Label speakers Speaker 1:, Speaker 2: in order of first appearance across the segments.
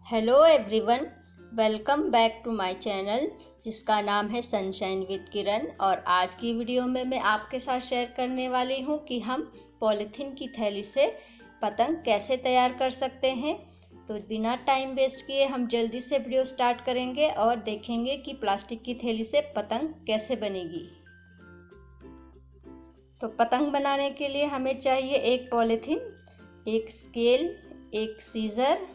Speaker 1: Hello everyone, welcome back to my channel जिसका नाम है सनशाइन विद किरण। और आज की वीडियो में मैं आपके साथ शेयर करने वाली हूं कि हम पॉलीथीन की थैली से पतंग कैसे तैयार कर सकते हैं। तो बिना टाइम वेस्ट किए हम जल्दी से वीडियो स्टार्ट करेंगे और देखेंगे कि प्लास्टिक की थैली से पतंग कैसे बनेगी। तो पतंग बनाने के लिए हमें चाहिए एक पॉलीथीन, एक स्केल, एक सीजर,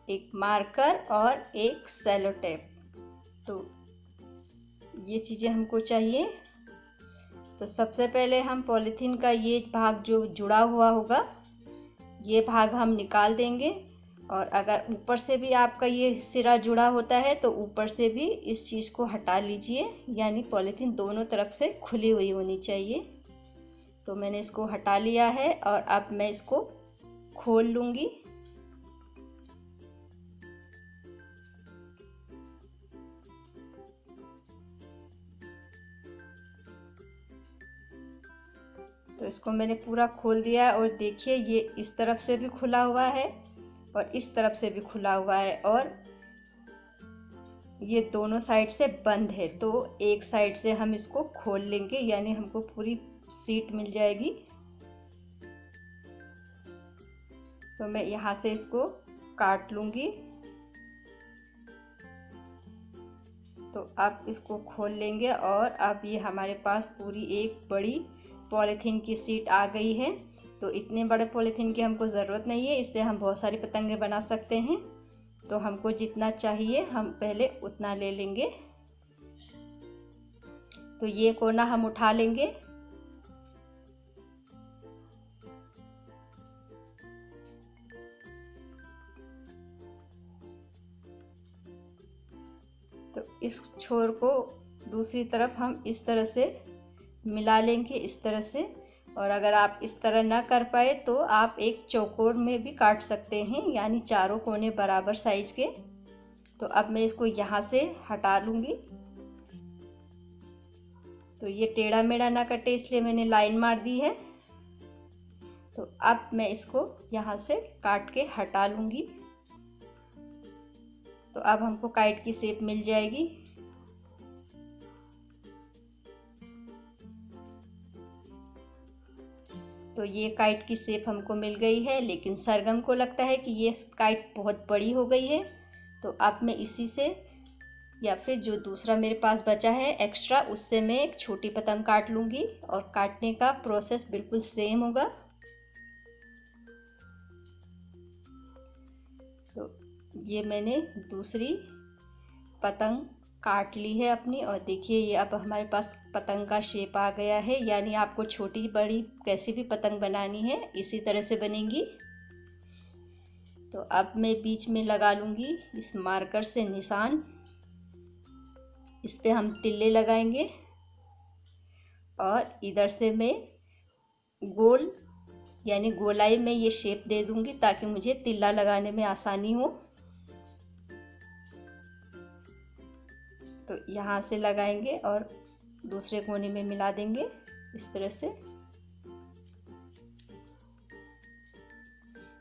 Speaker 1: एक मार्कर और एक सेलो टेप। तो ये चीज़ें हमको चाहिए। तो सबसे पहले हम पॉलीथीन का ये भाग जो जुड़ा हुआ होगा ये भाग हम निकाल देंगे। और अगर ऊपर से भी आपका ये सिरा जुड़ा होता है तो ऊपर से भी इस चीज़ को हटा लीजिए, यानी पॉलीथीन दोनों तरफ से खुली हुई होनी चाहिए। तो मैंने इसको हटा लिया है और अब मैं इसको खोल लूँगी। तो इसको मैंने पूरा खोल दिया है और देखिए ये इस तरफ से भी खुला हुआ है और इस तरफ से भी खुला हुआ है और ये दोनों साइड से बंद है। तो एक साइड से हम इसको खोल लेंगे, यानी हमको पूरी सीट मिल जाएगी। तो मैं यहाँ से इसको काट लूँगी। तो अब इसको खोल लेंगे और अब ये हमारे पास पूरी एक बड़ी पॉलीथीन की सीट आ गई है। तो इतने बड़े पॉलीथीन की हमको ज़रूरत नहीं है, इससे हम बहुत सारी पतंगे बना सकते हैं। तो हमको जितना चाहिए हम पहले उतना ले लेंगे। तो ये कोना हम उठा लेंगे। तो इस छोर को दूसरी तरफ हम इस तरह से मिला लेंगे, इस तरह से। और अगर आप इस तरह ना कर पाए तो आप एक चौकोर में भी काट सकते हैं, यानी चारों कोने बराबर साइज के। तो अब मैं इसको यहाँ से हटा लूँगी। तो ये टेढ़ा मेढ़ा ना कटे इसलिए मैंने लाइन मार दी है। तो अब मैं इसको यहाँ से काट के हटा लूँगी। तो अब हमको काइट की शेप मिल जाएगी। तो ये काइट की शेप हमको मिल गई है, लेकिन सरगम को लगता है कि ये काइट बहुत बड़ी हो गई है। तो अब मैं इसी से या फिर जो दूसरा मेरे पास बचा है एक्स्ट्रा, उससे मैं एक छोटी पतंग काट लूँगी। और काटने का प्रोसेस बिल्कुल सेम होगा। तो ये मैंने दूसरी पतंग काट ली है अपनी, और देखिए ये अब हमारे पास पतंग का शेप आ गया है। यानी आपको छोटी बड़ी कैसी भी पतंग बनानी है इसी तरह से बनेगी। तो अब मैं बीच में लगा लूँगी इस मार्कर से निशान। इस पे हम तिल्ले लगाएंगे और इधर से मैं गोल यानी गोलाई में ये शेप दे दूँगी ताकि मुझे तिल्ला लगाने में आसानी हो। तो यहाँ से लगाएंगे और दूसरे कोने में मिला देंगे इस तरह से।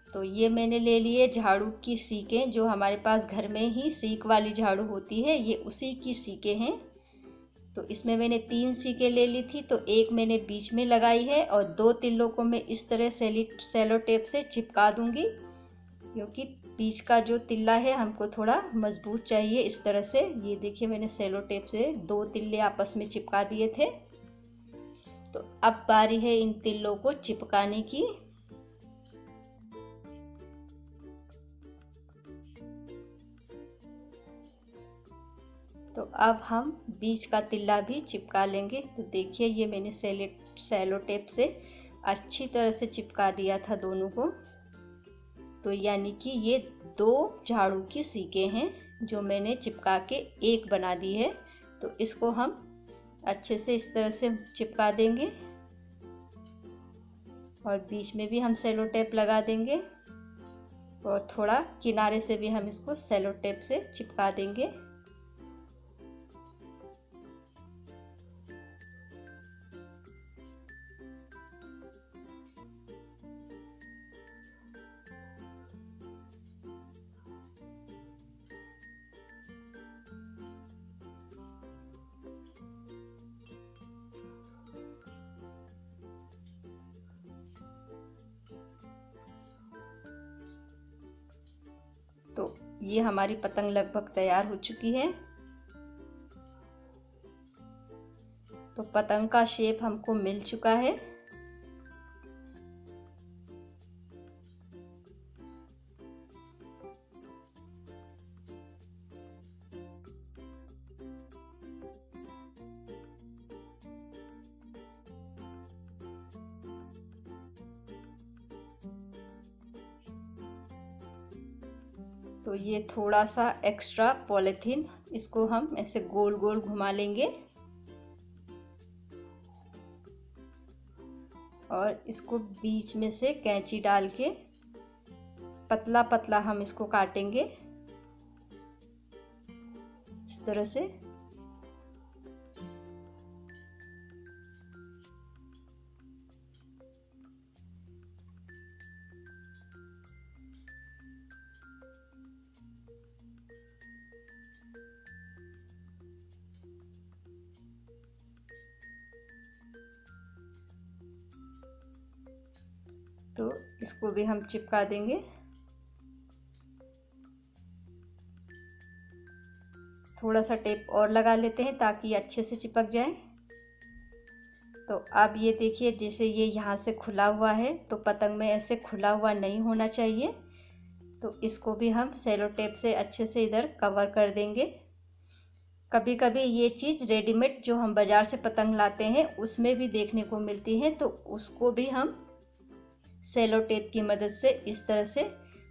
Speaker 1: तो ये मैंने ले लिए झाड़ू की सीकें, जो हमारे पास घर में ही सीक वाली झाड़ू होती है, ये उसी की सीकें हैं। तो इसमें मैंने 3 सीकें ले ली थी, तो एक मैंने बीच में लगाई है और 2 तिल्लों को मैं इस तरह सेलो टेप से चिपका दूंगी, क्योंकि बीच का जो तिल्ला है हमको थोड़ा मजबूत चाहिए। इस तरह से ये देखिए मैंने सेलो टेप से 2 तिल्ले आपस में चिपका दिए थे। तो अब बारी है इन तिल्लों को चिपकाने की। तो अब हम बीच का तिल्ला भी चिपका लेंगे। तो देखिए ये मैंने सेलो टेप से अच्छी तरह से चिपका दिया था दोनों को। तो यानी कि ये 2 झाड़ू की सीकें हैं जो मैंने चिपका के एक बना दी है। तो इसको हम अच्छे से इस तरह से चिपका देंगे और बीच में भी हम सेलो टेप लगा देंगे और थोड़ा किनारे से भी हम इसको सेलो टेप से चिपका देंगे। तो ये हमारी पतंग लगभग तैयार हो चुकी है। तो पतंग का शेप हमको मिल चुका है। तो ये थोड़ा सा एक्स्ट्रा पॉलीथीन, इसको हम ऐसे गोल गोल घुमा लेंगे और इसको बीच में से कैंची डाल के पतला पतला हम इसको काटेंगे इस तरह से। तो इसको भी हम चिपका देंगे। थोड़ा सा टेप और लगा लेते हैं ताकि अच्छे से चिपक जाए। तो अब ये देखिए, जैसे ये यहाँ से खुला हुआ है तो पतंग में ऐसे खुला हुआ नहीं होना चाहिए। तो इसको भी हम सेलो टेप से अच्छे से इधर कवर कर देंगे। कभी कभी ये चीज़ रेडीमेड जो हम बाज़ार से पतंग लाते हैं उसमें भी देखने को मिलती है, तो उसको भी हम सेलो टेप की मदद से इस तरह से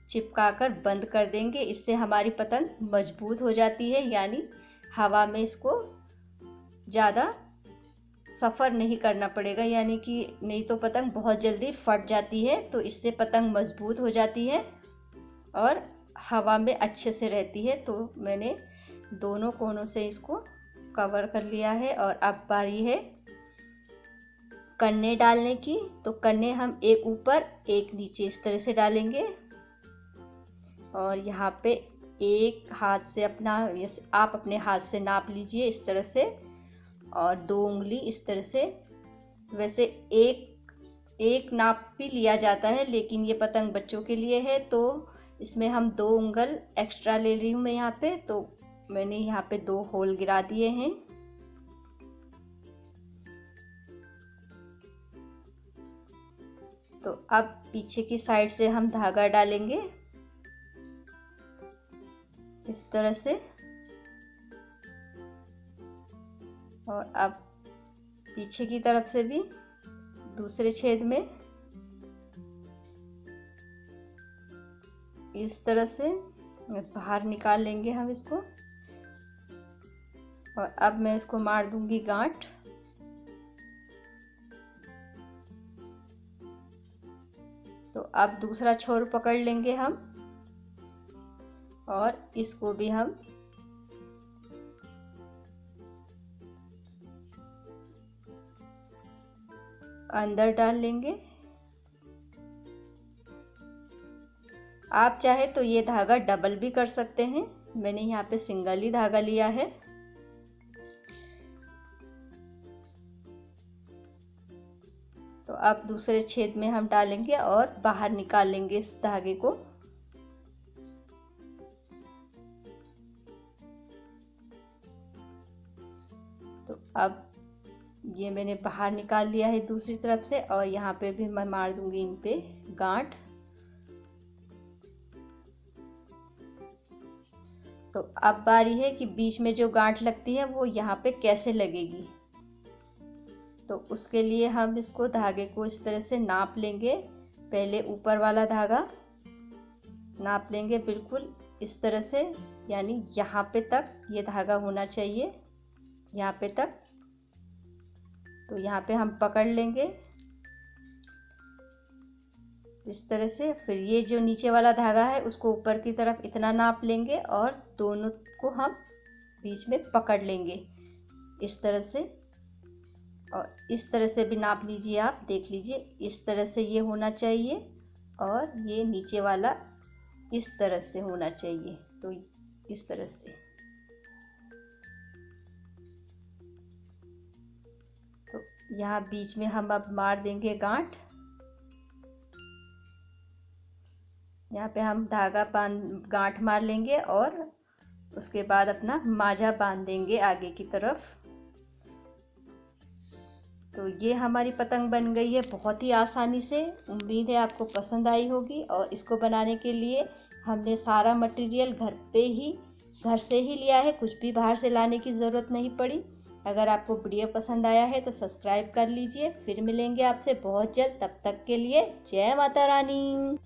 Speaker 1: चिपका कर बंद कर देंगे। इससे हमारी पतंग मजबूत हो जाती है, यानी हवा में इसको ज़्यादा सफ़र नहीं करना पड़ेगा, यानी कि नहीं तो पतंग बहुत जल्दी फट जाती है। तो इससे पतंग मजबूत हो जाती है और हवा में अच्छे से रहती है। तो मैंने दोनों कोनों से इसको कवर कर लिया है और अब बारी है कन्ने डालने की। तो कन्ने हम एक ऊपर एक नीचे इस तरह से डालेंगे और यहाँ पे एक हाथ से अपना, आप अपने हाथ से नाप लीजिए इस तरह से, और 2 उंगली इस तरह से। वैसे एक नाप भी लिया जाता है, लेकिन ये पतंग बच्चों के लिए है तो इसमें हम 2 उंगल एक्स्ट्रा ले रही हूँ मैं यहाँ पे। तो मैंने यहाँ पे 2 होल गिरा दिए हैं। तो अब पीछे की साइड से हम धागा डालेंगे इस तरह से, और अब पीछे की तरफ से भी दूसरे छेद में इस तरह से बाहर निकाल लेंगे हम इसको। और अब मैं इसको मार दूंगी गांठ। तो अब दूसरा छोर पकड़ लेंगे हम और इसको भी हम अंदर डाल लेंगे। आप चाहे तो ये धागा डबल भी कर सकते हैं, मैंने यहाँ पे सिंगल ही धागा लिया है। तो अब दूसरे छेद में हम डालेंगे और बाहर निकाल लेंगे इस धागे को। तो अब ये मैंने बाहर निकाल लिया है दूसरी तरफ से, और यहाँ पे भी मैं मार दूंगी इन पे गांठ। तो अब बारी है कि बीच में जो गांठ लगती है वो यहाँ पे कैसे लगेगी। तो उसके लिए हम इसको धागे को इस तरह से नाप लेंगे। पहले ऊपर वाला धागा नाप लेंगे बिल्कुल इस तरह से, यानी यहाँ पे तक ये धागा होना चाहिए, यहाँ पे तक। तो यहाँ पे हम पकड़ लेंगे इस तरह से। फिर ये जो नीचे वाला धागा है उसको ऊपर की तरफ इतना नाप लेंगे और दोनों को हम बीच में पकड़ लेंगे इस तरह से। और इस तरह से भी नाप लीजिए, आप देख लीजिए इस तरह से ये होना चाहिए, और ये नीचे वाला इस तरह से होना चाहिए। तो इस तरह से। तो यहाँ बीच में हम अब मार देंगे गांठ यहाँ पे हम धागा गांठ मार लेंगे और उसके बाद अपना माजा बांध देंगे आगे की तरफ। तो ये हमारी पतंग बन गई है बहुत ही आसानी से। उम्मीद है आपको पसंद आई होगी। और इसको बनाने के लिए हमने सारा मटेरियल घर से ही लिया है, कुछ भी बाहर से लाने की ज़रूरत नहीं पड़ी। अगर आपको वीडियो पसंद आया है तो सब्सक्राइब कर लीजिए। फिर मिलेंगे आपसे बहुत जल्द, तब तक के लिए जय माता रानी।